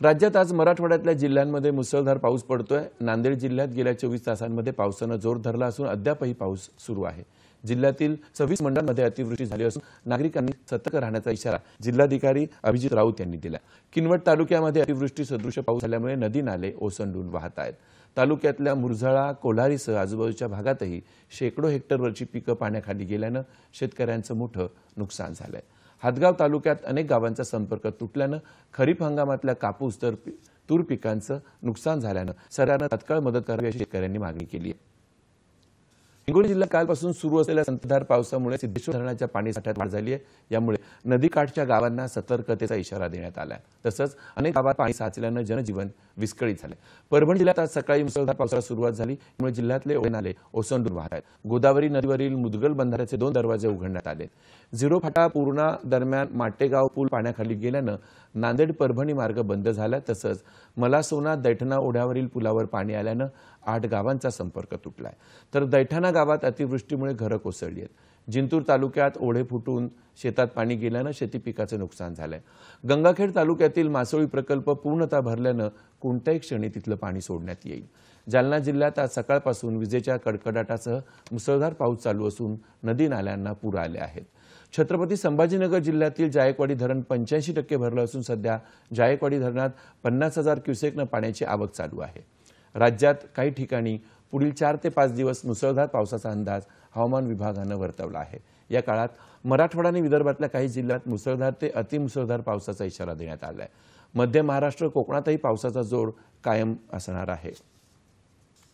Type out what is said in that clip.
राज्यात आज मराठवाड्यातल्या जिल्ह्यांमध्ये मुसळधार पाऊस पडतोय। नांदेड जिल्ह्यात गेल्या 24 तासांमध्ये पावसाने जोर धरला असून अद्यापही पाऊस सुरू आहे। जिल्ह्यातील 26 मंडळांमध्ये अतिवृष्टी झाली असून नागरिकांनी सतर्क राहण्याचा इशारा जिल्हाधिकारी अभिजित राऊत यांनी दिला। किनवट तालुक्यामध्ये अतिवृष्टी सदृश पाऊस झाल्यामुळे नदी नाले ओसंडून वाहत आहेत। तालुक्यातल्या मुरझाळा, कोल्हारीसह आजूबाजूच्या भागातही शेकडो हेक्टरवरची पिके पाण्याखाली गेल्याने शेतकऱ्यांचं मोठं नुकसान झालंय। हातगाव तालुक्यात अनेक गावांचा संपर्क तुटल्याने खरीप हंगामातल्या कापूस तर तूर पिकांचं नुकसान झाल्याने सरकारने तात्काळ मदत करावी अशी शेतकऱ्यांनी मागणी केली आहे। हिंगोली जिल्ह्यात कालपासून सुरू असलेल्या संततधार पावसामुळे सिद्धेश्वर धरणाच्या पाणीसाठ्यात वाढ झाली आहे। यामुळे नदीकाठच्या गावांना सतर्कतेचा इशारा देण्यात आला आहे। तसंच अनेक गावात पाणी साचल्याने जनजीवन विस्कळीत झाले। परभणी जिल्ह्यात आज सकाळी मुसळधार पावसाला सुरुवात झाली, त्यामुळे जिल्ह्यातले ओढे नाले ओसंडून वाहत आहेत। गोदावरी नदीवरील मुदगल बंधाऱ्याचे 2 दरवाजे उघडण्यात आले। झिरो फाटा पूर्णा दरम्यान माटेगाव पूल पाण्याखाली गेल्याने नांदेड परभणी मार्ग बंद झाला। तसंच मलासोना दैठणा ओढ्यावरील पुलावर पाणी आल्याने 8 गावांचा संपर्क तुटलाय। तर दैठणा गावात अतिवृष्टीमुळे घरं कोसळली आहेत। जिंतूर तालुक्यात ओढे फुटून शेतात पाणी गेल्याने शेती पिकाचे नुकसान झालंय। गंगाखेड तालुक्यातील मासोळी प्रकल्प पूर्णतः भरल्याने कोणत्याही क्षणी तिथलं पाणी सोडण्यात येईल। जालना जिल्ह्यात आज सकाळपासून विजेच्या कडकडाटासह मुसळधार पाऊस चालू असून नदी नाल्यांना पूर आले आहेत। छत्रपती संभाजीनगर जिल्ह्यातील जायकवाडी धरण 85% भरलं असून सध्या जायकवाडी धरणात 50,000 क्युसेकनं पाण्याची आवक चालू आहे। राज्यात काही ठिकाणी पुढील 4 ते 5 दिवस मुसळधार पावसाचा अंदाज हवामान विभागाने वर्तवला आहे। या काळात मराठवाडा आणि विदर्भातल्या काही जिल्ह्यात मुसळधार ते अतिमुसळधार पावसाचा इशारा देण्यात आला आहे। मध्य महाराष्ट्र कोकणातही पावसाचा जोर कायम असणार आहे।